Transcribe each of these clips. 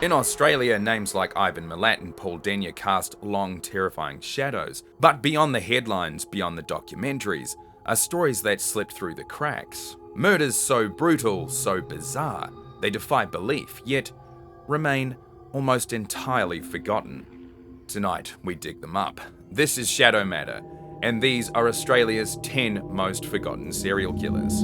In Australia, names like Ivan Milat and Paul Denyer cast long, terrifying shadows. But beyond the headlines, beyond the documentaries, are stories that slip through the cracks. Murders so brutal, so bizarre, they defy belief, yet remain almost entirely forgotten. Tonight, we dig them up. This is Shadow Matter, and these are Australia's 10 most forgotten serial killers.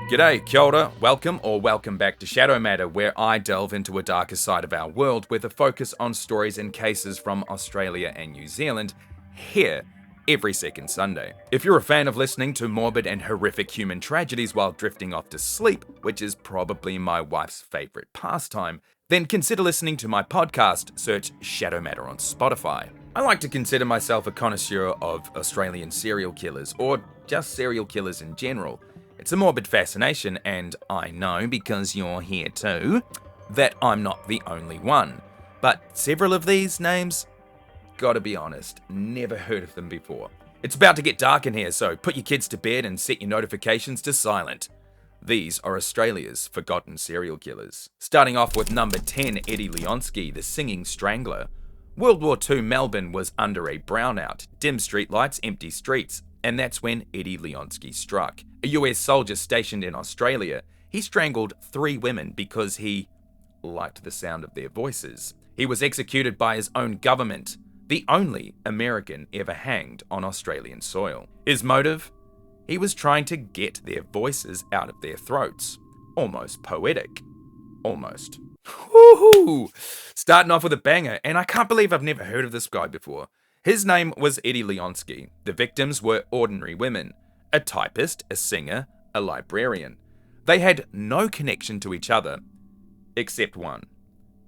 G'day, kia ora, welcome back to Shadow Matter, where I delve into a darker side of our world with a focus on stories and cases from Australia and New Zealand, here every second Sunday. If you're a fan of listening to morbid and horrific human tragedies while drifting off to sleep, which is probably my wife's favourite pastime, then consider listening to my podcast. Search Shadow Matter on Spotify. I like to consider myself a connoisseur of Australian serial killers, or just serial killers in general. It's a morbid fascination, and I know, because you're here too, that I'm not the only one. But several of these names, gotta be honest, never heard of them before. It's about to get dark in here, so put your kids to bed and set your notifications to silent. These are Australia's forgotten serial killers. Starting off with number 10, Eddie Leonsky, the singing strangler. World War II Melbourne was under a brownout, dim streetlights, empty streets, and that's when Eddie Leonsky struck. A US soldier stationed in Australia, he strangled 3 women because he liked the sound of their voices. He was executed by his own government, the only American ever hanged on Australian soil. His motive? He was trying to get their voices out of their throats. Almost poetic. Almost. Woohoo! Starting off with a banger, and I can't believe I've never heard of this guy before. His name was Eddie Leonsky. The victims were ordinary women. A typist, a singer, a librarian. They had no connection to each other, except one.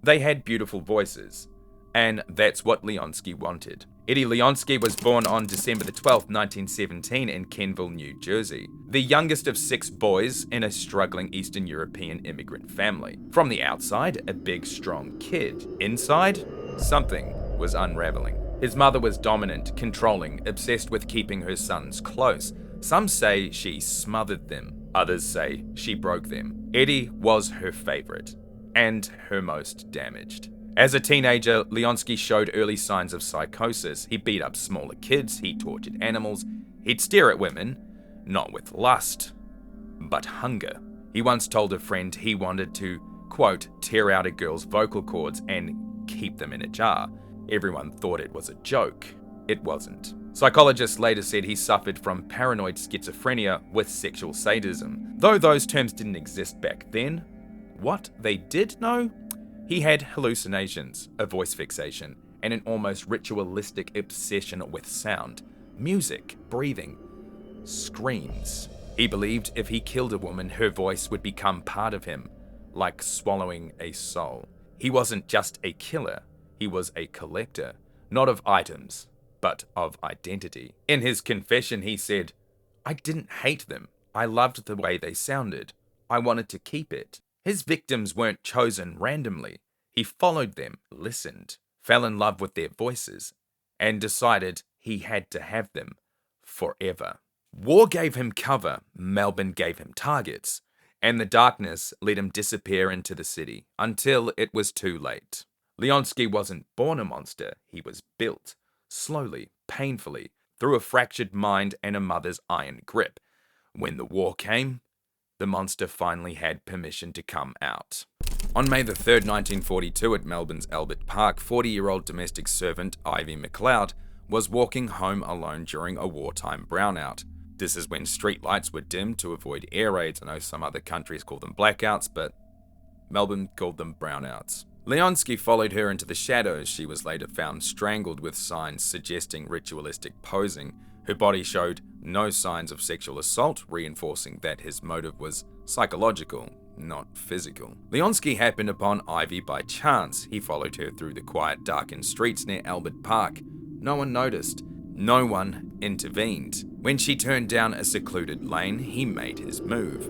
They had beautiful voices, and that's what Leonsky wanted. Eddie Leonsky was born on December the 12th, 1917 in Kenville, New Jersey, the youngest of 6 boys in a struggling Eastern European immigrant family. From the outside, a big, strong kid. Inside, something was unraveling. His mother was dominant, controlling, obsessed with keeping her sons close. Some say she smothered them, others say she broke them. Eddie was her favourite, and her most damaged. As a teenager, Leonsky showed early signs of psychosis. He beat up smaller kids, he tortured animals, he'd stare at women, not with lust, but hunger. He once told a friend he wanted to, quote, tear out a girl's vocal cords and keep them in a jar. Everyone thought it was a joke. It wasn't. Psychologists later said he suffered from paranoid schizophrenia with sexual sadism. Though those terms didn't exist back then, what they did know? He had hallucinations, a voice fixation, and an almost ritualistic obsession with sound, music, breathing, screams. He believed if he killed a woman, her voice would become part of him, like swallowing a soul. He wasn't just a killer. He was a collector, not of items, but of identity. In his confession, he said, "I didn't hate them. I loved the way they sounded. I wanted to keep it." His victims weren't chosen randomly. He followed them, listened, fell in love with their voices, and decided he had to have them forever. War gave him cover, Melbourne gave him targets, and the darkness let him disappear into the city until it was too late. Leonsky wasn't born a monster, he was built, slowly, painfully, through a fractured mind and a mother's iron grip. When the war came, the monster finally had permission to come out. On May the 3rd, 1942, at Melbourne's Albert Park, 40-year-old domestic servant Ivy McLeod was walking home alone during a wartime brownout. This is when street lights were dimmed to avoid air raids. I know some other countries call them blackouts, but Melbourne called them brownouts. Leonsky followed her into the shadows. She was later found strangled with signs suggesting ritualistic posing. Her body showed no signs of sexual assault, reinforcing that his motive was psychological, not physical. Leonsky happened upon Ivy by chance. He followed her through the quiet, darkened streets near Albert Park. No one noticed. No one intervened. When she turned down a secluded lane, he made his move.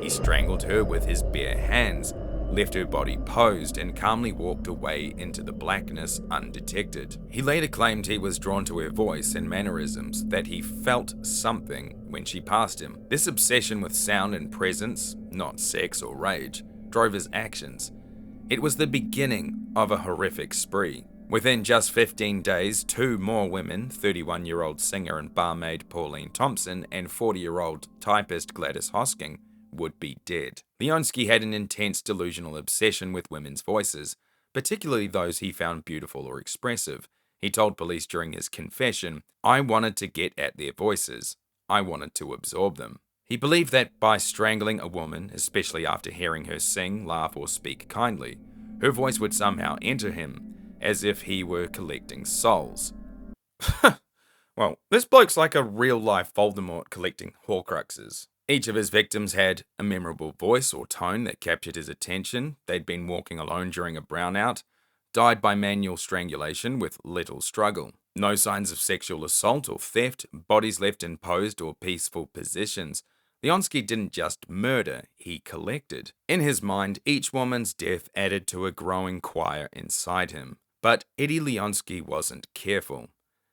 He strangled her with his bare hands, left her body posed, and calmly walked away into the blackness undetected. He later claimed he was drawn to her voice and mannerisms, that he felt something when she passed him. This obsession with sound and presence, not sex or rage, drove his actions. It was the beginning of a horrific spree. Within just 15 days, 2 more women, 31-year-old singer and barmaid Pauline Thompson and 40-year-old typist Gladys Hosking, would be dead. Leonsky had an intense delusional obsession with women's voices, particularly those he found beautiful or expressive. He told police during his confession, "I wanted to get at their voices. I wanted to absorb them." He believed that by strangling a woman, especially after hearing her sing, laugh, or speak kindly, her voice would somehow enter him, as if he were collecting souls. Well, this bloke's like a real-life Voldemort collecting Horcruxes. Each of his victims had a memorable voice or tone that captured his attention. They'd been walking alone during a brownout, died by manual strangulation with little struggle. No signs of sexual assault or theft, bodies left in posed or peaceful positions. Leonsky didn't just murder, he collected. In his mind, each woman's death added to a growing choir inside him. But Eddie Leonsky wasn't careful.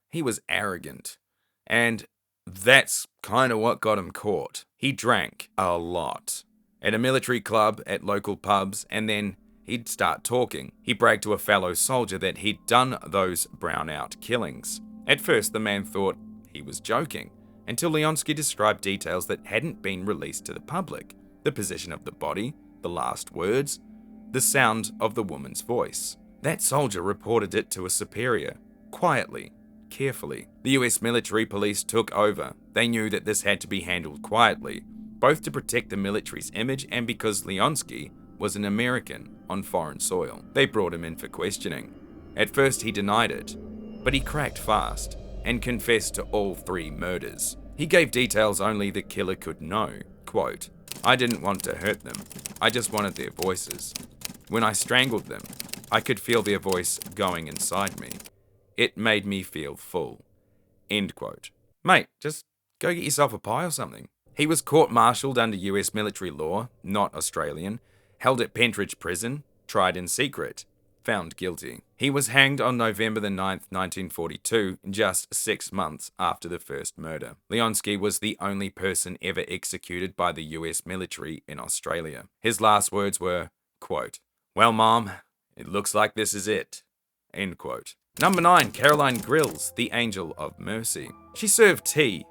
He was arrogant. And that's kind of what got him caught. He drank a lot. At a military club, at local pubs, and then he'd start talking. He bragged to a fellow soldier that he'd done those brownout killings. At first, the man thought he was joking, until Leonsky described details that hadn't been released to the public. The position of the body, the last words, the sound of the woman's voice. That soldier reported it to a superior, quietly, carefully. The US military police took over. They knew that this had to be handled quietly, both to protect the military's image and because Leonsky was an American on foreign soil. They brought him in for questioning. At first he denied it, but he cracked fast and confessed to all 3 murders. He gave details only the killer could know. Quote, "I didn't want to hurt them. I just wanted their voices. When I strangled them, I could feel their voice going inside me. It made me feel full." End quote. Mate, just go get yourself a pie or something. He was court-martialed under US military law, not Australian, held at Pentridge Prison, tried in secret, found guilty. He was hanged on November the 9th, 1942, just 6 months after the first murder. Leonsky was the only person ever executed by the US military in Australia. His last words were, quote, "Well, Mom, it looks like this is it." End quote. Number 9, Caroline Grills, the Angel of Mercy. She served tea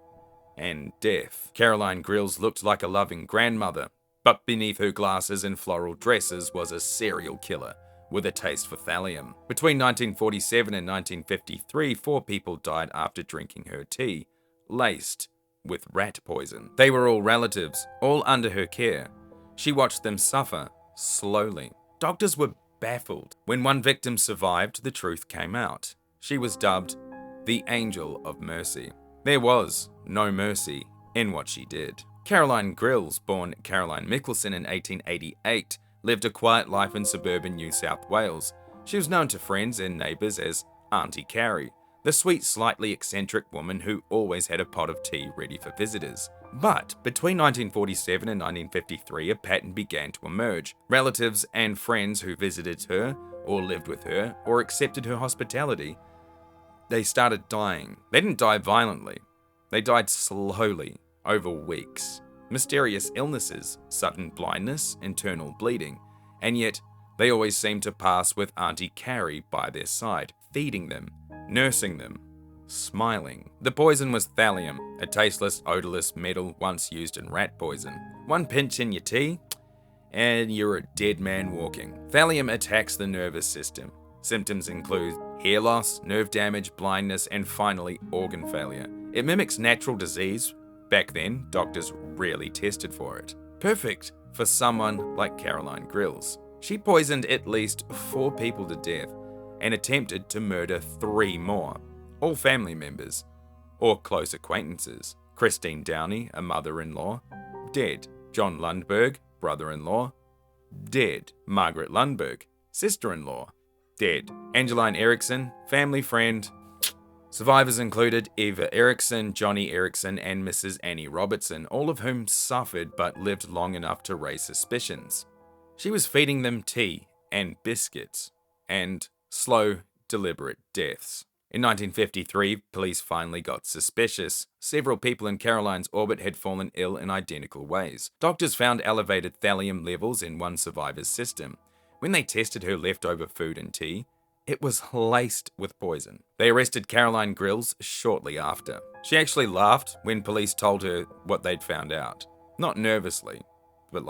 and death. Caroline Grills looked like a loving grandmother, but beneath her glasses and floral dresses was a serial killer with a taste for thallium. Between 1947 and 1953, 4 people died after drinking her tea, laced with rat poison. They were all relatives, all under her care. She watched them suffer slowly. Doctors were baffled. When one victim survived, the truth came out. She was dubbed the Angel of Mercy. There was no mercy in what she did. Caroline Grills, born Caroline Mickelson in 1888, lived a quiet life in suburban New South Wales. She was known to friends and neighbours as Auntie Carrie, the sweet, slightly eccentric woman who always had a pot of tea ready for visitors. But between 1947 and 1953, a pattern began to emerge. Relatives and friends who visited her, or lived with her, or accepted her hospitality, they started dying. They didn't die violently. They died slowly, over weeks. Mysterious illnesses, sudden blindness, internal bleeding, and yet they always seemed to pass with Auntie Carrie by their side, feeding them, nursing them, smiling. The poison was thallium, a tasteless, odorless metal once used in rat poison. One pinch in your tea, and you're a dead man walking. Thallium attacks the nervous system. Symptoms include hair loss, nerve damage, blindness, and finally organ failure. It mimics natural disease. Back then, doctors rarely tested for it. Perfect for someone like Caroline Grills. She poisoned at least 4 people to death and attempted to murder 3 more. All family members, or close acquaintances. Christine Downey, a mother-in-law, dead. John Lundberg, brother-in-law, dead. Margaret Lundberg, sister-in-law, dead. Angeline Erickson, family friend. Survivors included Eva Erickson, Johnny Erickson, and Mrs. Annie Robertson, all of whom suffered but lived long enough to raise suspicions. She was feeding them tea and biscuits and slow, deliberate deaths. In 1953, police finally got suspicious. Several people in Caroline's orbit had fallen ill in identical ways. Doctors found elevated thallium levels in one survivor's system. When they tested her leftover food and tea, it was laced with poison. They arrested Caroline Grills shortly after. She actually laughed when police told her what they'd found out. Not nervously, but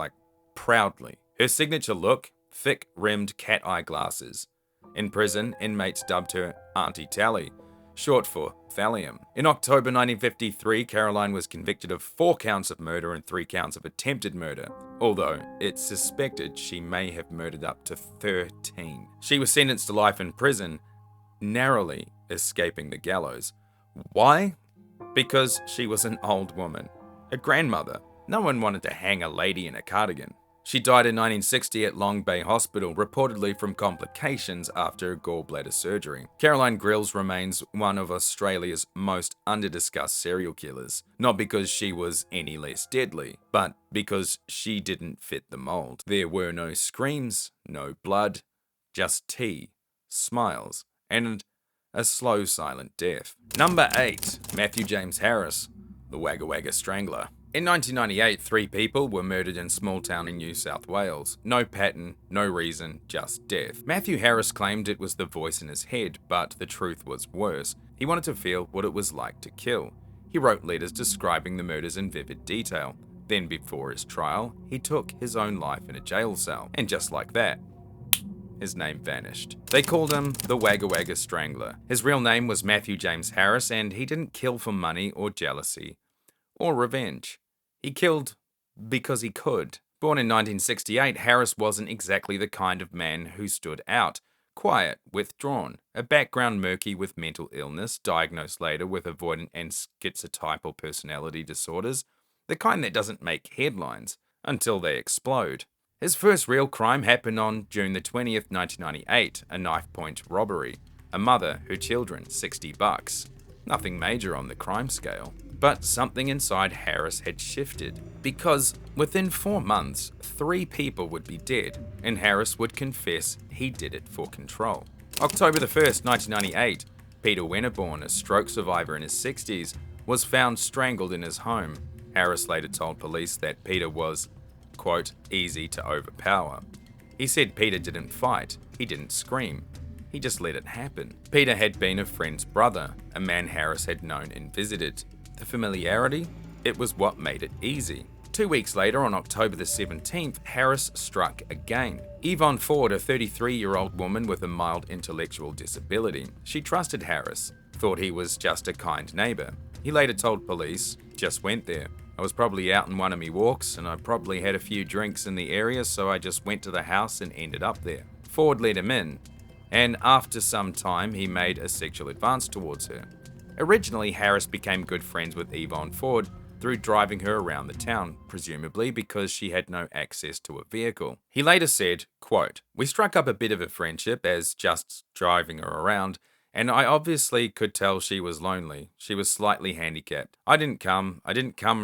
proudly. Her signature look, thick-rimmed cat eye glasses. In prison, inmates dubbed her Auntie Tally, short for thallium. In October 1953, Caroline was convicted of 4 counts of murder and 3 counts of attempted murder, although it's suspected she may have murdered up to 13. She was sentenced to life in prison, narrowly escaping the gallows. Why? Because she was an old woman, a grandmother. No one wanted to hang a lady in a cardigan. She died in 1960 at Long Bay Hospital, reportedly from complications after gallbladder surgery. Caroline Grills remains one of Australia's most under-discussed serial killers, not because she was any less deadly, but because she didn't fit the mold. There were no screams, no blood, just tea, smiles, and a slow, silent death. Number 8. Matthew James Harris, the Wagga Wagga Strangler. In 1998, 3 people were murdered in a small town in New South Wales. No pattern, no reason, just death. Matthew Harris claimed it was the voice in his head, but the truth was worse. He wanted to feel what it was like to kill. He wrote letters describing the murders in vivid detail. Then, before his trial, he took his own life in a jail cell. And just like that, his name vanished. They called him the Wagga Wagga Strangler. His real name was Matthew James Harris, and he didn't kill for money or jealousy or revenge. He killed because he could. Born in 1968, Harris wasn't exactly the kind of man who stood out. Quiet, withdrawn, a background murky with mental illness, diagnosed later with avoidant and schizotypal personality disorders, the kind that doesn't make headlines until they explode. His first real crime happened on June the 20th, 1998, a knife-point robbery. A mother, her children, $60. Nothing major on the crime scale. But something inside Harris had shifted, because within 4 months, 3 people would be dead, and Harris would confess he did it for control. October the 1st, 1998, Peter Wennerborn, a stroke survivor in his 60s, was found strangled in his home. Harris later told police that Peter was, quote, easy to overpower. He said Peter didn't fight, he didn't scream. He just let it happen. Peter had been a friend's brother, a man Harris had known and visited. The familiarity? It was what made it easy. 2 weeks later, on October the 17th, Harris struck again. Yvonne Ford, a 33-year-old woman with a mild intellectual disability. She trusted Harris, thought he was just a kind neighbour. He later told police, just went there. I was probably out on one of me walks, and I probably had a few drinks in the area, so I just went to the house and ended up there. Ford let him in, and after some time, he made a sexual advance towards her. Originally, Harris became good friends with Yvonne Ford through driving her around the town, presumably because she had no access to a vehicle. He later said, quote, we struck up a bit of a friendship as just driving her around, and I obviously could tell she was lonely. She was slightly handicapped. I didn't come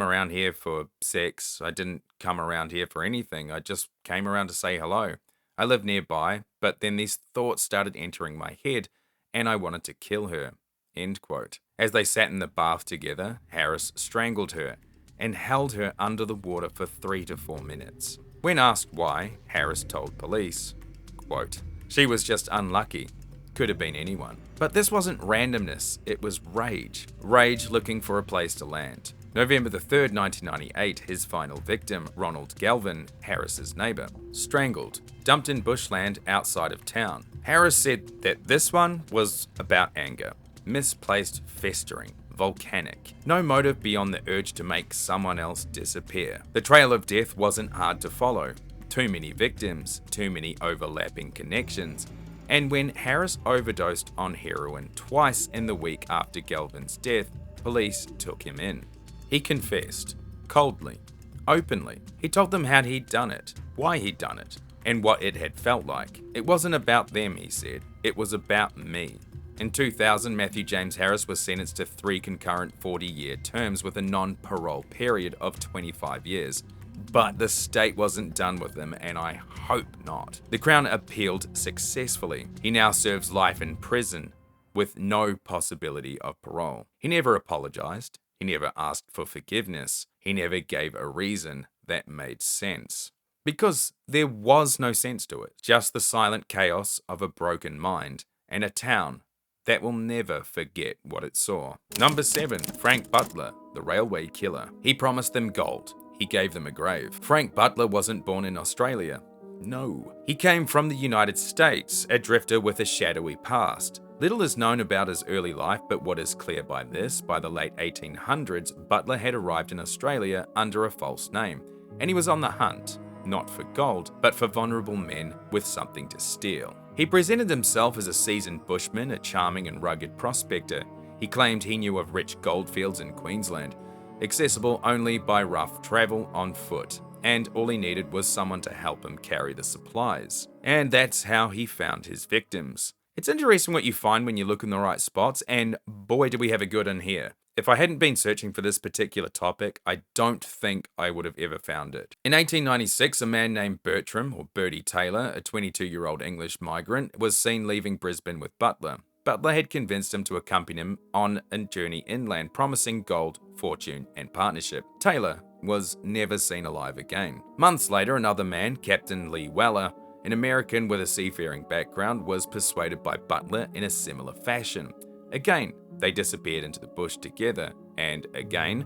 around here for sex. I didn't come around here for anything. I just came around to say hello. I live nearby, but then these thoughts started entering my head, and I wanted to kill her. End quote. As they sat in the bath together, Harris strangled her and held her under the water for 3 to 4 minutes. When asked why, Harris told police, quote, she was just unlucky. Could have been anyone. But this wasn't randomness, it was rage. Rage looking for a place to land. November the 3rd, 1998, his final victim, Ronald Galvin, Harris's neighbour, strangled, dumped in bushland outside of town. Harris said that this one was about anger. Misplaced festering, volcanic. No motive beyond the urge to make someone else disappear. The trail of death wasn't hard to follow. Too many victims, too many overlapping connections. And when Harris overdosed on heroin twice in the week after Galvin's death, police took him in. He confessed, coldly, openly. He told them how he'd done it, why he'd done it, and what it had felt like. It wasn't about them, he said. It was about me. In 2000, Matthew James Harris was sentenced to 3 concurrent 40-year terms with a non-parole period of 25 years. But the state wasn't done with him, and I hope not. The Crown appealed successfully. He now serves life in prison with no possibility of parole. He never apologized. He never asked for forgiveness. He never gave a reason that made sense. Because there was no sense to it. Just the silent chaos of a broken mind and a town that will never forget what it saw. Number 7, Frank Butler, the railway killer. He promised them gold. He gave them a grave. Frank Butler wasn't born in Australia. No. He came from the United States, a drifter with a shadowy past. Little is known about his early life, but what is clear by the late 1800s, Butler had arrived in Australia under a false name, and he was on the hunt, not for gold, but for vulnerable men with something to steal. He presented himself as a seasoned bushman, a charming and rugged prospector. He claimed he knew of rich goldfields in Queensland, accessible only by rough travel on foot, and all he needed was someone to help him carry the supplies. And that's how he found his victims. It's interesting what you find when you look in the right spots, and boy do we have a good one here. If I hadn't been searching for this particular topic, I don't think I would have ever found it. In 1896, a man named Bertram, or Bertie Taylor, a 22-year-old English migrant, was seen leaving Brisbane with Butler. Butler had convinced him to accompany him on a journey inland, promising gold, fortune, and partnership. Taylor was never seen alive again. Months later, another man, Captain Lee Weller, an American with a seafaring background, was persuaded by Butler in a similar fashion. Again, they disappeared into the bush together, and again,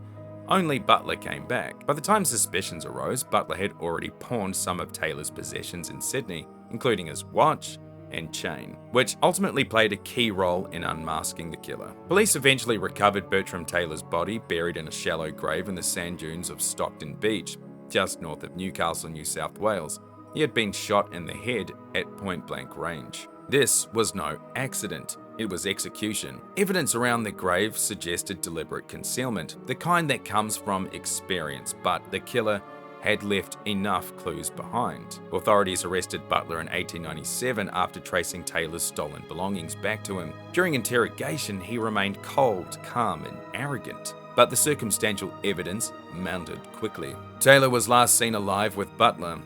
only Butler came back. By the time suspicions arose, Butler had already pawned some of Taylor's possessions in Sydney, including his watch and chain, which ultimately played a key role in unmasking the killer. Police eventually recovered Bertram Taylor's body, buried in a shallow grave in the sand dunes of Stockton Beach, just north of Newcastle, New South Wales. He had been shot in the head at point-blank range. This was no accident. It was execution. Evidence around the grave suggested deliberate concealment, the kind that comes from experience, but the killer had left enough clues behind. Authorities arrested Butler in 1897 after tracing Taylor's stolen belongings back to him. During interrogation, he remained cold, calm, and arrogant, but the circumstantial evidence mounted quickly. Taylor was last seen alive with Butler.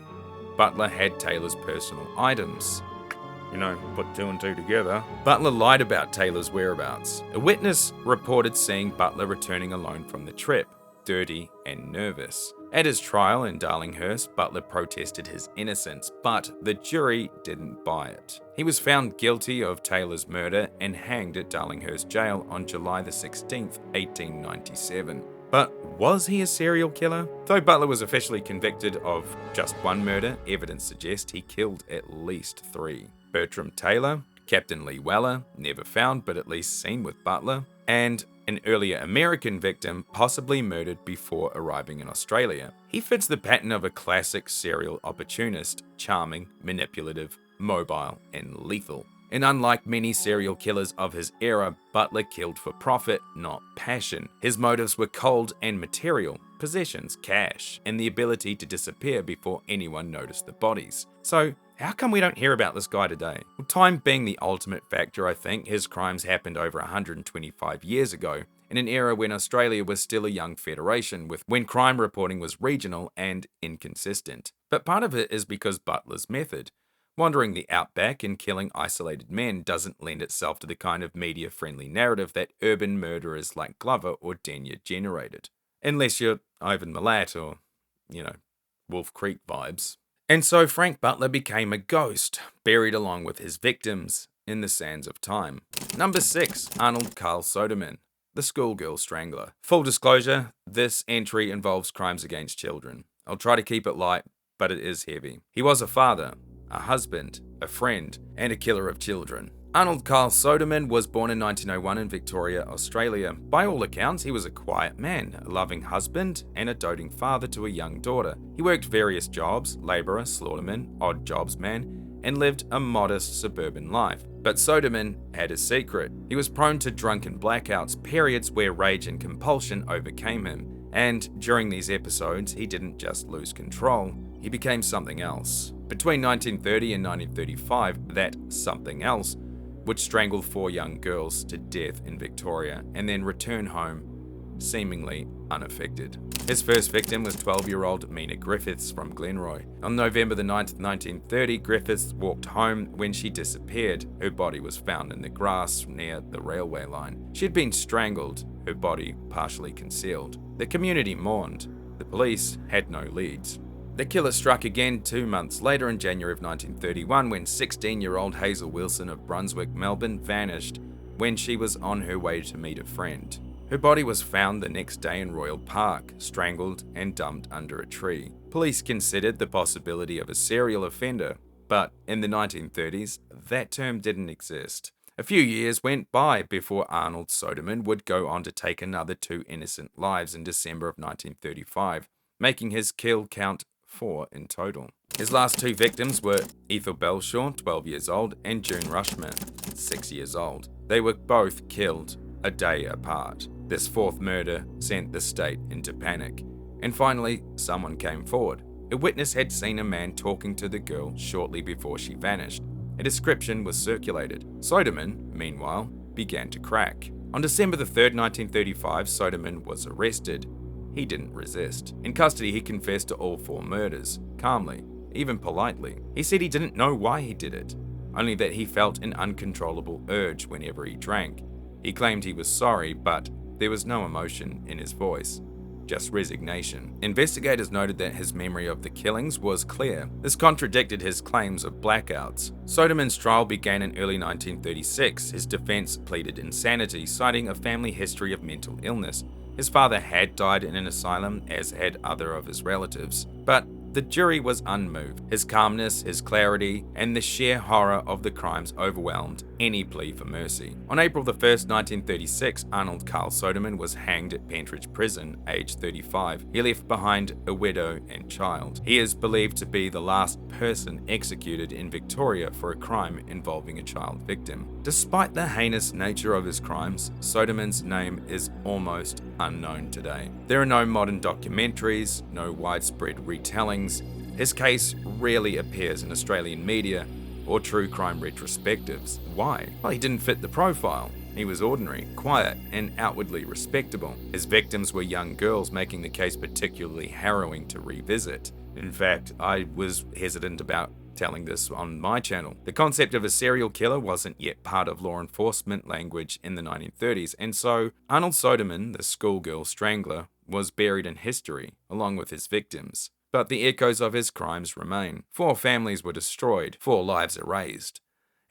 Butler had Taylor's personal items. Put 2 and 2 together. Butler lied about Taylor's whereabouts. A witness reported seeing Butler returning alone from the trip, dirty and nervous. At his trial in Darlinghurst, Butler protested his innocence, but the jury didn't buy it. He was found guilty of Taylor's murder and hanged at Darlinghurst Jail on July 16, 1897. But was he a serial killer? Though Butler was officially convicted of just one murder, evidence suggests he killed at least 3. Bertram Taylor, Captain Lee Weller, never found but at least seen with Butler, and an earlier American victim possibly murdered before arriving in Australia. He fits the pattern of a classic serial opportunist, charming, manipulative, mobile, and lethal. And unlike many serial killers of his era, Butler killed for profit, not passion. His motives were cold and material: possessions, cash, and the ability to disappear before anyone noticed the bodies. So, how come we don't hear about this guy today? Well, time being the ultimate factor, I think. His crimes happened over 125 years ago, in an era when Australia was still a young federation, when crime reporting was regional and inconsistent. But part of it is because Butler's method. Wandering the outback and killing isolated men doesn't lend itself to the kind of media-friendly narrative that urban murderers like Glover or Denyer generated. Unless you're Ivan Milat or, Wolf Creek vibes. And so Frank Butler became a ghost, buried along with his victims in the sands of time. Number 6, Arnold Karl Sodeman, the schoolgirl strangler. Full disclosure, this entry involves crimes against children. I'll try to keep it light, but it is heavy. He was a father, a husband, a friend, and a killer of children. Arnold Karl Sodeman was born in 1901 in Victoria, Australia. By all accounts, he was a quiet man, a loving husband, and a doting father to a young daughter. He worked various jobs: labourer, slaughterman, odd jobs man, and lived a modest suburban life. But Sodeman had a secret. He was prone to drunken blackouts, periods where rage and compulsion overcame him. And during these episodes, he didn't just lose control, he became something else. Between 1930 and 1935, that something else would strangle 4 young girls to death in Victoria and then return home seemingly unaffected. His first victim was 12-year-old Mina Griffiths from Glenroy. On November the 9th, 1930, Griffiths walked home when she disappeared. Her body was found in the grass near the railway line. She had been strangled, her body partially concealed. The community mourned. The police had no leads. The killer struck again 2 months later in January of 1931 when 16-year-old Hazel Wilson of Brunswick, Melbourne, vanished when she was on her way to meet a friend. Her body was found the next day in Royal Park, strangled and dumped under a tree. Police considered the possibility of a serial offender, but in the 1930s, that term didn't exist. A few years went by before Arnold Sodeman would go on to take another 2 innocent lives in December of 1935, making his kill count 4 in total. His last 2 victims were Ethel Belshaw, 12 years old, and June Rushman, 6 years old. They were both killed a day apart. This 4th murder sent the state into panic. And finally, someone came forward. A witness had seen a man talking to the girl shortly before she vanished. A description was circulated. Sodeman, meanwhile, began to crack. On December the 3rd, 1935, Sodeman was arrested. He didn't resist. In custody, he confessed to all 4 murders, calmly, even politely. He said he didn't know why he did it, only that he felt an uncontrollable urge whenever he drank. He claimed he was sorry, but there was no emotion in his voice, just resignation. Investigators noted that his memory of the killings was clear. This contradicted his claims of blackouts. Sodeman's trial began in early 1936. His defense pleaded insanity, citing a family history of mental illness. His father had died in an asylum, as had other of his relatives. But the jury was unmoved. His calmness, his clarity, and the sheer horror of the crimes overwhelmed any plea for mercy. On April 1, 1936, Arnold Karl Sodeman was hanged at Pentridge Prison, aged 35. He left behind a widow and child. He is believed to be the last person executed in Victoria for a crime involving a child victim. Despite the heinous nature of his crimes, Sodeman's name is almost unknown today. There are no modern documentaries, no widespread retellings. His case rarely appears in Australian media or true crime retrospectives. Why? Well, he didn't fit the profile. He was ordinary, quiet, and outwardly respectable. His victims were young girls, making the case particularly harrowing to revisit. In fact, I was hesitant about telling this on my channel. The concept of a serial killer wasn't yet part of law enforcement language in the 1930s, and so Arnold Sodeman, the schoolgirl strangler, was buried in history along with his victims. But the echoes of his crimes remain. 4 families were destroyed, 4 lives erased,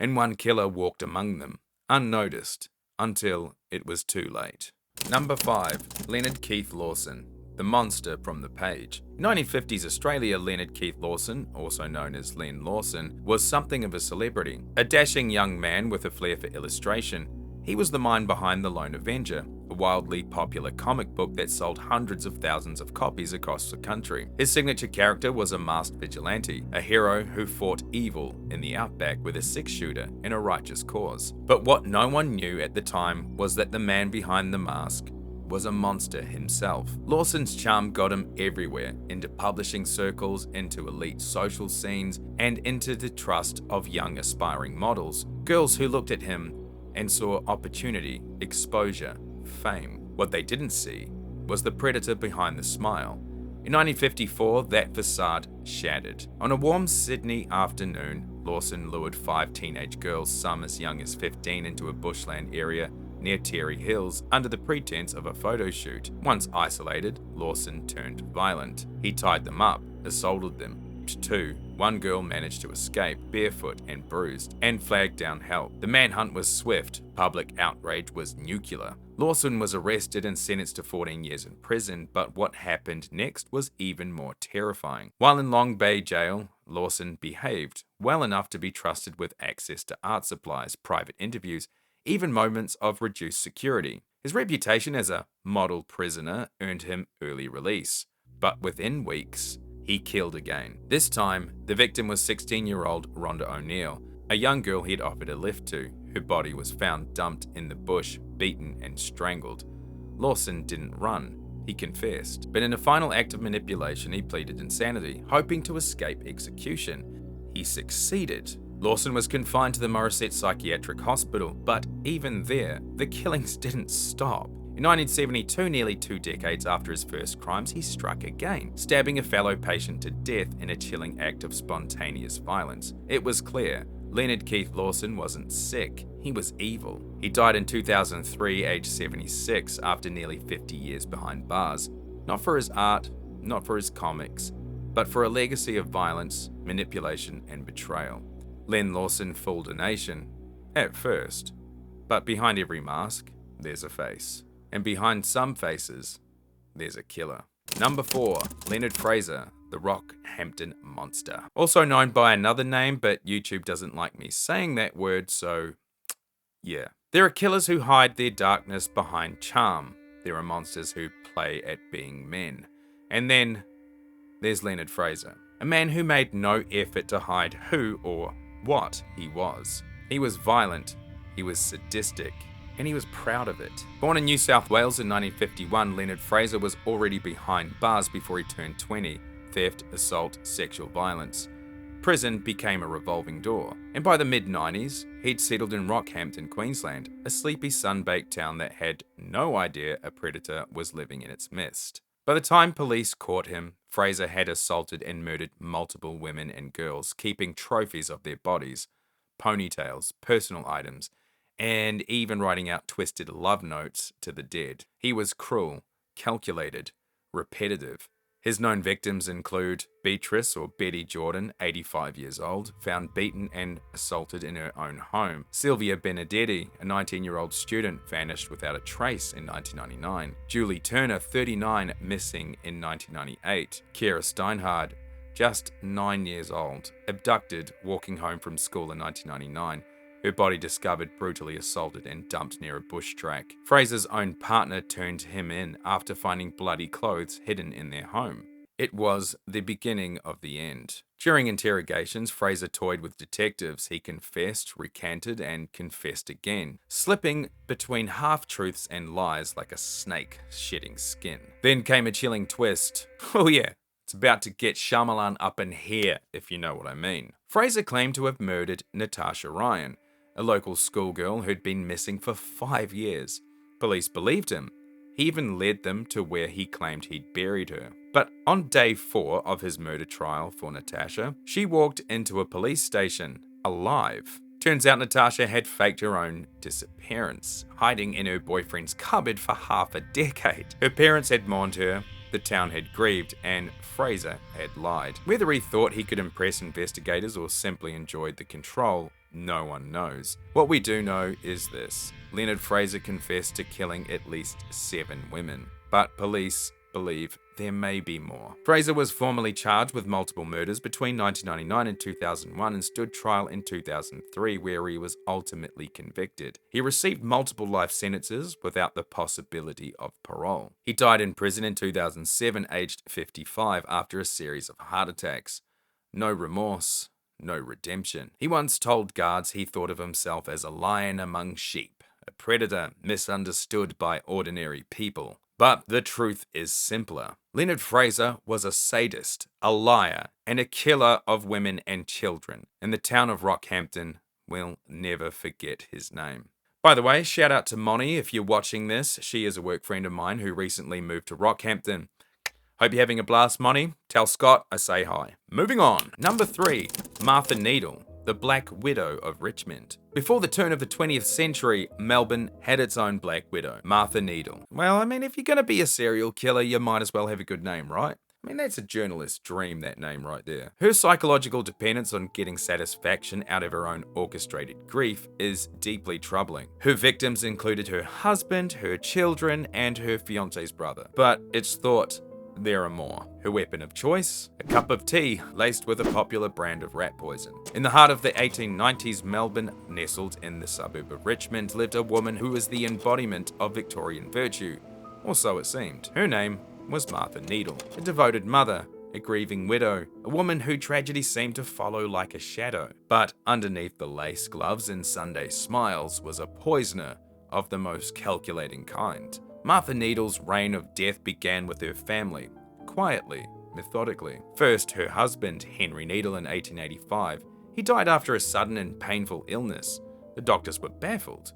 and 1 killer walked among them, unnoticed, until it was too late. Number 5. Leonard Keith Lawson, the monster from the page. In 1950s Australia, Leonard Keith Lawson, also known as Len Lawson, was something of a celebrity. A dashing young man with a flair for illustration, he was the mind behind The Lone Avenger, a wildly popular comic book that sold hundreds of thousands of copies across the country. His signature character was a masked vigilante, a hero who fought evil in the outback with a 6-shooter in a righteous cause. But what no one knew at the time was that the man behind the mask was a monster himself. Lawson's charm got him everywhere, into publishing circles, into elite social scenes, and into the trust of young aspiring models, girls who looked at him and saw opportunity, exposure, fame. What they didn't see was the predator behind the smile. In 1954, that facade shattered. On a warm Sydney afternoon, Lawson lured 5 teenage girls, some as young as 15, into a bushland area near Terry Hills under the pretense of a photo shoot. Once isolated, Lawson turned violent. He tied them up, assaulted them. 2. One girl managed to escape, barefoot and bruised, and flagged down help. The manhunt was swift. Public outrage was nuclear. Lawson was arrested and sentenced to 14 years in prison, but what happened next was even more terrifying. While in Long Bay Jail, Lawson behaved well enough to be trusted with access to art supplies, private interviews, even moments of reduced security. His reputation as a model prisoner earned him early release, but within weeks, he killed again. This time, the victim was 16-year-old Rhonda O'Neill, a young girl he'd offered a lift to. Her body was found dumped in the bush, beaten and strangled. Lawson didn't run, he confessed. But in a final act of manipulation, he pleaded insanity, hoping to escape execution. He succeeded, Lawson was confined to the Morisset Psychiatric Hospital, but even there, the killings didn't stop. In 1972, nearly 2 decades after his first crimes, he struck again, stabbing a fellow patient to death in a chilling act of spontaneous violence. It was clear Leonard Keith Lawson wasn't sick, he was evil. He died in 2003, aged 76, after nearly 50 years behind bars. Not for his art, not for his comics, but for a legacy of violence, manipulation, and betrayal. Len Lawson fooled a nation, at first, but behind every mask, there's a face. And behind some faces, there's a killer. Number 4, Leonard Fraser, the Rockhampton Monster. Also known by another name, but YouTube doesn't like me saying that word, so yeah. There are killers who hide their darkness behind charm. There are monsters who play at being men. And then there's Leonard Fraser, a man who made no effort to hide who or what he was. He was violent, he was sadistic, and he was proud of it. Born in New South Wales in 1951, Leonard Fraser was already behind bars before he turned 20. Theft, assault, sexual violence. Prison became a revolving door, and by the mid-90s, he'd settled in Rockhampton, Queensland, a sleepy sun-baked town that had no idea a predator was living in its midst. By the time police caught him, Fraser had assaulted and murdered multiple women and girls, keeping trophies of their bodies, ponytails, personal items, and even writing out twisted love notes to the dead. He was cruel, calculated, repetitive. His known victims include Beatrice or Betty Jordan, 85 years old, found beaten and assaulted in her own home. Sylvia Benedetti, a 19-year-old student, vanished without a trace in 1999. Julie Turner, 39, missing in 1998. Kiera Steinhardt, just 9 years old, abducted walking home from school in 1999. Her body discovered brutally assaulted and dumped near a bush track. Fraser's own partner turned him in after finding bloody clothes hidden in their home. It was the beginning of the end. During interrogations, Fraser toyed with detectives. He confessed, recanted, and confessed again, slipping between half-truths and lies like a snake shedding skin. Then came a chilling twist. Oh yeah, it's about to get Shyamalan up in here, if you know what I mean. Fraser claimed to have murdered Natasha Ryan, a local schoolgirl who'd been missing for 5 years. Police believed him. He even led them to where he claimed he'd buried her. But on day 4 of his murder trial for Natasha, she walked into a police station, alive. Turns out Natasha had faked her own disappearance, hiding in her boyfriend's cupboard for half a decade. Her parents had mourned her, the town had grieved, and Fraser had lied. Whether he thought he could impress investigators or simply enjoyed the control, no one knows. What we do know is this: Leonard Fraser confessed to killing at least 7 women, but police believe there may be more. Fraser was formally charged with multiple murders between 1999 and 2001 and stood trial in 2003, where he was ultimately convicted. He received multiple life sentences without the possibility of parole. He died in prison in 2007, aged 55, after a series of heart attacks. No remorse, no redemption. He once told guards he thought of himself as a lion among sheep, a predator misunderstood by ordinary people. But the truth is simpler. Leonard Fraser was a sadist, a liar, and a killer of women and children, and the town of Rockhampton will never forget his name. By the way, shout out to Moni if you're watching this. She is a work friend of mine who recently moved to Rockhampton. Hope you're having a blast, Moni. Tell Scott I say hi. Moving on. Number 3, Martha Needle, the Black Widow of Richmond. Before the turn of the 20th century, Melbourne had its own Black Widow, Martha Needle. Well, I mean, if you're going to be a serial killer, you might as well have a good name, right? I mean, that's a journalist's dream, that name right there. Her psychological dependence on getting satisfaction out of her own orchestrated grief is deeply troubling. Her victims included her husband, her children, and her fiance's brother. But it's thought there are more. Her weapon of choice? A cup of tea laced with a popular brand of rat poison. In the heart of the 1890s, Melbourne, nestled in the suburb of Richmond, lived a woman who was the embodiment of Victorian virtue, or so it seemed. Her name was Martha Needle, a devoted mother, a grieving widow, a woman who tragedy seemed to follow like a shadow. But underneath the lace gloves and Sunday smiles was a poisoner of the most calculating kind. Martha Needle's reign of death began with her family, quietly, methodically. First, her husband, Henry Needle, in 1885. He died after a sudden and painful illness. The doctors were baffled.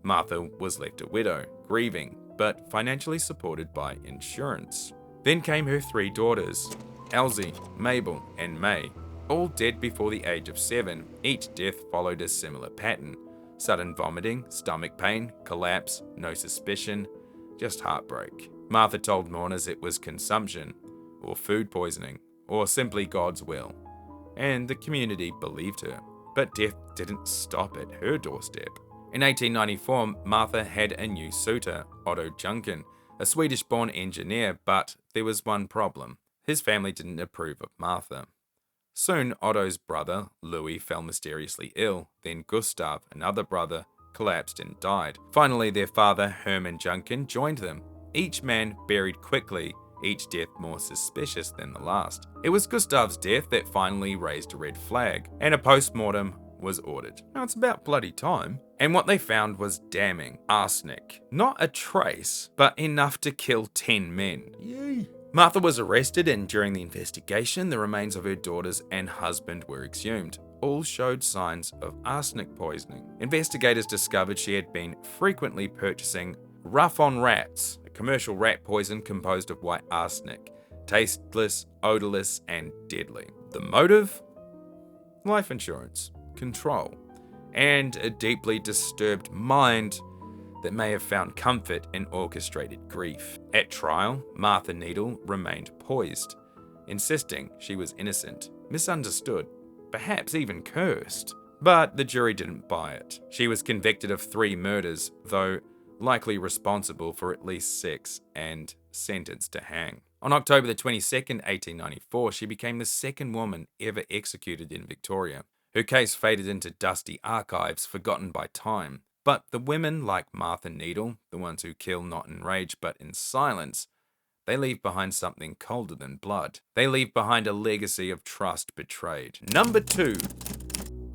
Martha was left a widow, grieving, but financially supported by insurance. Then came her 3 daughters, Elsie, Mabel, and May, all dead before the age of 7. Each death followed a similar pattern. Sudden vomiting, stomach pain, collapse, no suspicion, just heartbreak. Martha told mourners it was consumption, or food poisoning, or simply God's will. And the community believed her. But death didn't stop at her doorstep. In 1894, Martha had a new suitor, Otto Juncken, a Swedish-born engineer, but there was one problem. His family didn't approve of Martha. Soon, Otto's brother, Louis, fell mysteriously ill. Then Gustav, another brother, collapsed and died. Finally, their father, Hermann Juncken, joined them. Each man buried quickly, each death more suspicious than the last. It was Gustav's death that finally raised a red flag, and a post-mortem was ordered. Now, it's about bloody time. And what they found was damning. Arsenic. Not a trace, but enough to kill 10 men. Yay! Martha was arrested, and during the investigation, the remains of her daughters and husband were exhumed. All showed signs of arsenic poisoning. Investigators discovered she had been frequently purchasing rough on rats, a commercial rat poison composed of white arsenic, tasteless, odorless, and deadly. The motive? Life insurance, control, and a deeply disturbed mind that may have found comfort in orchestrated grief. At trial, Martha Needle remained poised, insisting she was innocent, misunderstood, perhaps even cursed. But the jury didn't buy it. She was convicted of 3 murders, though likely responsible for at least 6, and sentenced to hang. On October the 22nd, 1894, she became the 2nd woman ever executed in Victoria. Her case faded into dusty archives, forgotten by time. But the women like Martha Needle, the ones who kill not in rage but in silence, they leave behind something colder than blood. They leave behind a legacy of trust betrayed. Number 2.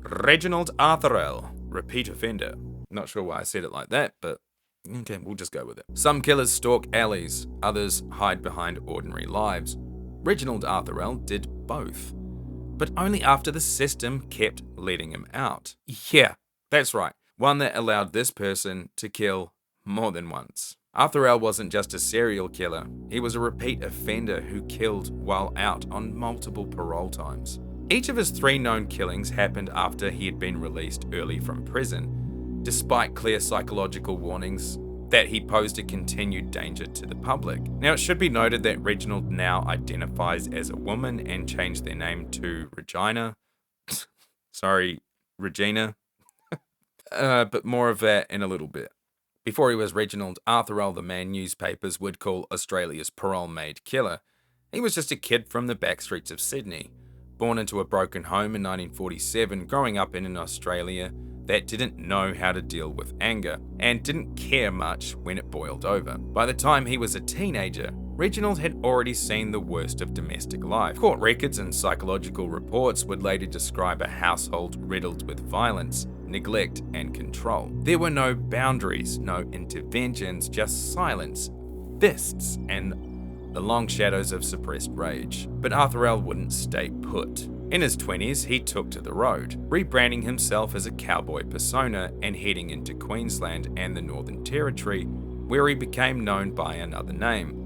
Reginald Arthurell, repeat offender. Not sure why I said it like that, but okay, we'll just go with it. Some killers stalk alleys, others hide behind ordinary lives. Reginald Arthurell did both, but only after the system kept letting him out. Yeah, that's right. One that allowed this person to kill more than once. Arthurell wasn't just a serial killer, he was a repeat offender who killed while out on multiple parole times. Each of his 3 known killings happened after he had been released early from prison, despite clear psychological warnings that he posed a continued danger to the public. Now, it should be noted that Reginald now identifies as a woman and changed their name to Regina. Regina. But more of that in a little bit. Before he was Reginald Arthurell, the man newspapers would call Australia's parole-made killer, he was just a kid from the back streets of Sydney, born into a broken home in 1947, growing up in an Australia that didn't know how to deal with anger and didn't care much when it boiled over. By the time he was a teenager, Reginald had already seen the worst of domestic life. Court records and psychological reports would later describe a household riddled with violence, neglect, and control. There were no boundaries, no interventions, just silence, fists, and the long shadows of suppressed rage. But Arthurell wouldn't stay put. In his 20s, he took to the road, rebranding himself as a cowboy persona and heading into Queensland and the Northern Territory, where he became known by another name,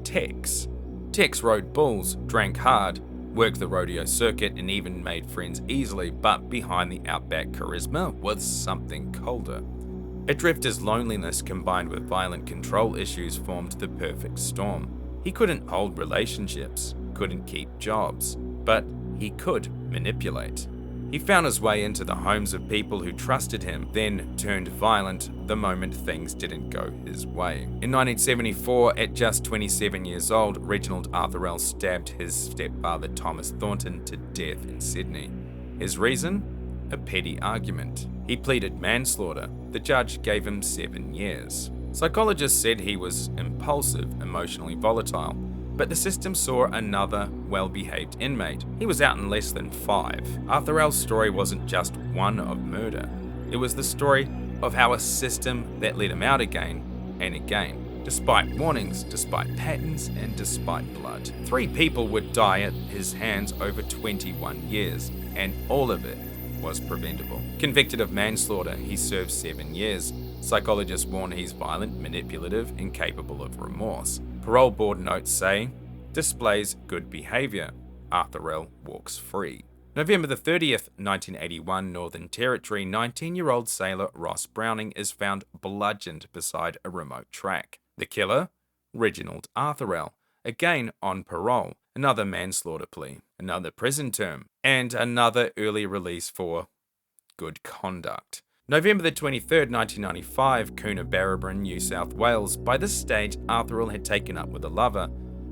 Tex. Tex rode bulls, drank hard, worked the rodeo circuit, and even made friends easily, but behind the outback charisma was something colder. A drifter's loneliness combined with violent control issues formed the perfect storm. He couldn't hold relationships, couldn't keep jobs, but he could manipulate. He found his way into the homes of people who trusted him, then turned violent the moment things didn't go his way. In 1974, at just 27 years old, Reginald Arthurell stabbed his stepfather Thomas Thornton to death in Sydney. His reason? A petty argument. He pleaded manslaughter. The judge gave him 7 years. Psychologists said he was impulsive, emotionally volatile, but the system saw another well-behaved inmate. He was out in less than 5. Arthurell's story wasn't just one of murder. It was the story of how a system that let him out again and again, despite warnings, despite patterns, and despite blood. 3 people would die at his his hands over 21 years, and all of it was preventable. Convicted of manslaughter, he served 7 years. Psychologists warn he's violent, manipulative, incapable of remorse. Parole board notes say, displays good behaviour. Arthurell walks free. November the 30th, 1981, Northern Territory, 19-year-old sailor Ross Browning is found bludgeoned beside a remote track. The killer? Reginald Arthurell, again on parole, another manslaughter plea, another prison term, and another early release for good conduct. November the 23rd, 1995, Coonabarabran, New South Wales. By this stage, Arthurell had taken up with a lover,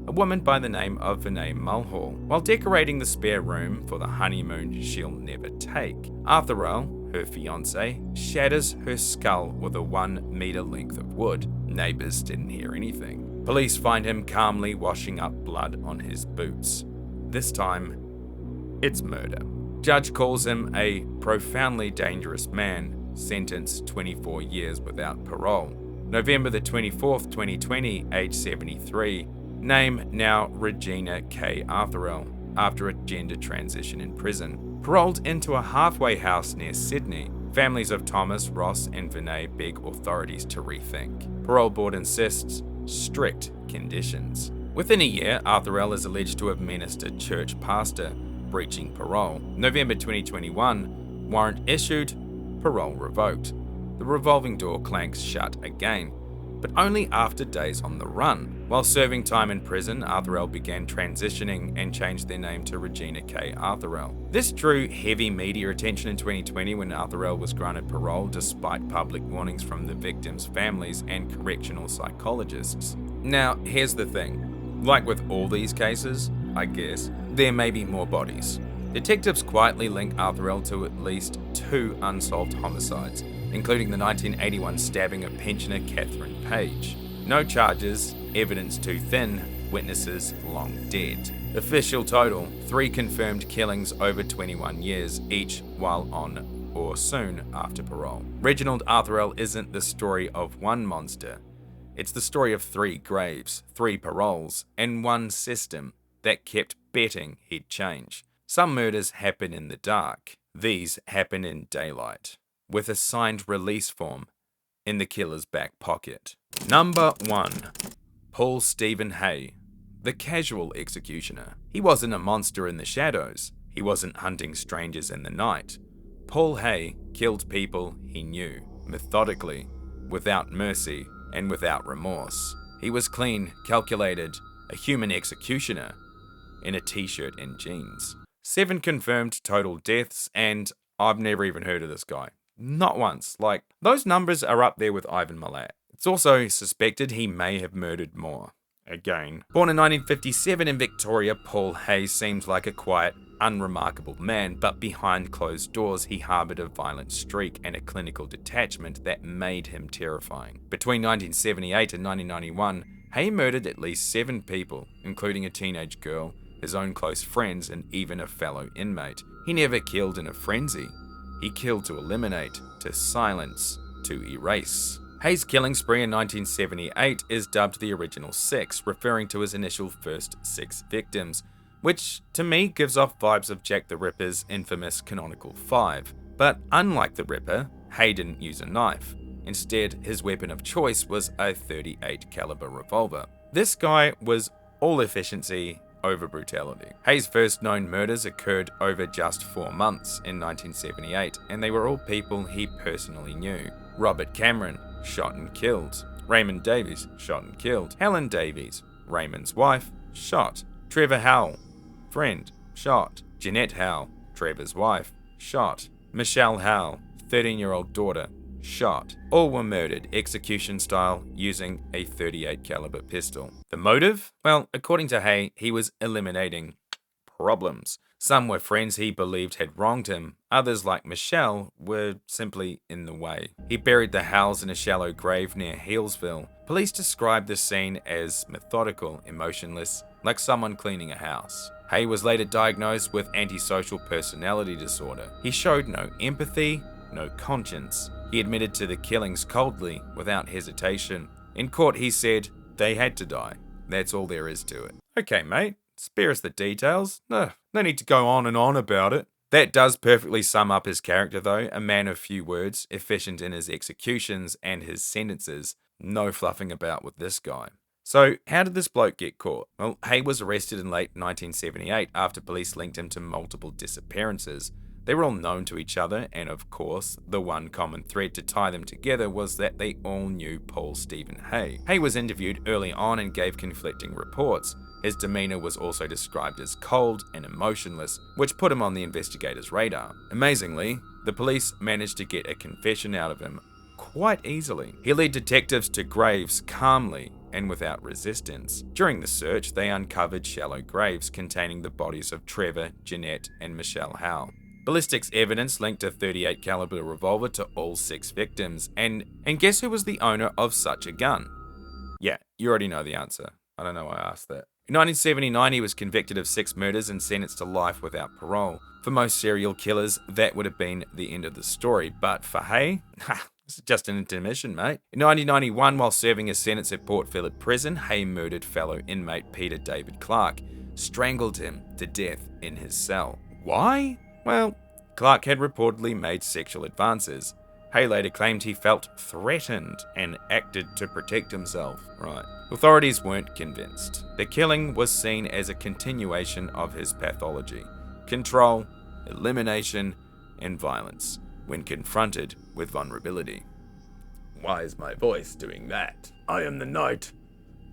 a woman by the name of Vinay Mulhall. While decorating the spare room for the honeymoon she'll never take, Arthurell, her fiancé, shatters her skull with a 1 metre length of wood. Neighbours didn't hear anything. Police find him calmly washing up blood on his boots. This time, it's murder. Judge calls him a profoundly dangerous man, sentenced 24 years without parole. November the 24th, 2020, age 73. Name now Regina K. Arthurell, after a gender transition in prison. Paroled into a halfway house near Sydney. Families of Thomas, Ross and Vinay beg authorities to rethink. Parole board insists strict conditions. Within a year, Arthurell is alleged to have menaced a church pastor, breaching parole. November 2021, warrant issued, parole revoked. The revolving door clanks shut again, but only after days on the run. While serving time in prison, Arthurell began transitioning and changed their name to Regina K. Arthurell. This drew heavy media attention in 2020 when Arthurell was granted parole despite public warnings from the victims' families and correctional psychologists. Now, here's the thing. Like with all these cases, I guess, there may be more bodies. Detectives quietly link Arthurell to at least 2 unsolved homicides, including the 1981 stabbing of pensioner Catherine Page. No charges, evidence too thin, witnesses long dead. Official total, 3 confirmed killings over 21 years, each while on or soon after parole. Reginald Arthurell isn't the story of one monster. It's the story of 3 graves, 3 paroles, and 1 system that kept betting he'd change. Some murders happen in the dark. These happen in daylight, with a signed release form in the killer's back pocket. Number 1. Paul Steven Haigh, the casual executioner. He wasn't a monster in the shadows. He wasn't hunting strangers in the night. Paul Haigh killed people he knew, methodically, without mercy, and without remorse. He was clean, calculated, a human executioner, in a t-shirt and jeans. 7 confirmed total deaths, and I've never even heard of this guy. Not once. Like, those numbers are up there with Ivan Milat. It's also suspected he may have murdered more. Again. Born in 1957 in Victoria, Paul Haigh seems like a quiet, unremarkable man, but behind closed doors he harboured a violent streak and a clinical detachment that made him terrifying. Between 1978 and 1991, Haigh murdered at least 7 people, including a teenage girl, his own close friends, and even a fellow inmate. He never killed in a frenzy. He killed to eliminate, to silence, to erase. Haigh's killing spree in 1978 is dubbed the Original 6, referring to his initial first 6 victims, which to me gives off vibes of Jack the Ripper's infamous canonical 5. But unlike the Ripper, Haigh didn't use a knife. Instead, his weapon of choice was a .38 caliber revolver. This guy was all efficiency over brutality. Haigh's first known murders occurred over just 4 months in 1978, and they were all people he personally knew. Robert Cameron, shot and killed. Raymond Davies, shot and killed. Helen Davies, Raymond's wife, shot. Trevor Howell, friend, shot. Jeanette Howell, Trevor's wife, shot. Michelle Howell, 13-year-old daughter, shot. All were murdered, execution style, using a .38 caliber pistol. The motive? Well, according to Haigh, he was eliminating problems. Some were friends he believed had wronged him. Others, like Michelle, were simply in the way. He buried the Howells in a shallow grave near Healesville. Police described the scene as methodical, emotionless, like someone cleaning a house. Haigh was later diagnosed with antisocial personality disorder. He showed no empathy, no conscience. He admitted to the killings coldly, without hesitation. In court, he said, they had to die. That's all there is to it. Okay, mate, Spare us the details. No need to go on and on about it. That does perfectly sum up his character, though. A man of few words, efficient in his executions and his sentences. No fluffing about with this guy. So, how did this bloke get caught? Well, Haigh was arrested in late 1978 after police linked him to multiple disappearances. They were all known to each other, and of course, the one common thread to tie them together was that they all knew Paul Steven Haigh. Haigh was interviewed early on and gave conflicting reports. His demeanour was also described as cold and emotionless, which put him on the investigators' radar. Amazingly, the police managed to get a confession out of him quite easily. He led detectives to graves calmly and without resistance. During the search, they uncovered shallow graves containing the bodies of Trevor, Jeanette, and Michelle Howe. Ballistics evidence linked a .38 caliber revolver to all 6 victims, and guess who was the owner of such a gun? Yeah, you already know the answer. I don't know why I asked that. In 1979, he was convicted of 6 murders and sentenced to life without parole. For most serial killers, that would have been the end of the story, but for Haigh, this is just an intermission, mate. In 1991, while serving his sentence at Port Phillip Prison, Haigh murdered fellow inmate Peter David Clark, strangled him to death in his cell. Why? Well, Clark had reportedly made sexual advances. Haigh later claimed he felt threatened and acted to protect himself. Right. Authorities weren't convinced. The killing was seen as a continuation of his pathology: control, elimination, and violence when confronted with vulnerability. Why is my voice doing that? I am the Knight.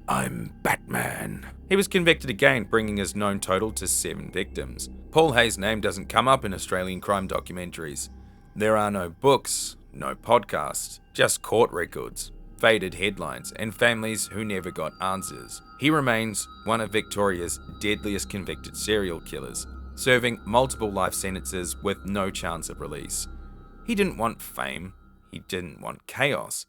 I'm Batman. He was convicted again, bringing his known total to 7 victims. Paul Haigh's name doesn't come up in Australian crime documentaries. There are no books, no podcasts, just court records, faded headlines, and families who never got answers. He remains one of Victoria's deadliest convicted serial killers, serving multiple life sentences with no chance of release. He didn't want fame. He didn't want chaos.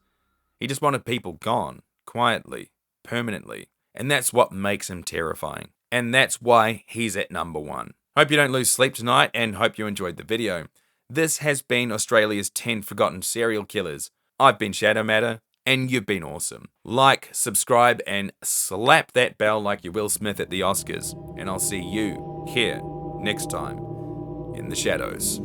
He just wanted people gone, quietly, permanently. And that's what makes him terrifying. And that's why he's at number 1. Hope you don't lose sleep tonight, and hope you enjoyed the video. This has been Australia's 10 Forgotten Serial Killers. I've been Shadow Matter, and you've been awesome. Like, subscribe, and slap that bell like you Will Smith at the Oscars. And I'll see you here next time in the shadows.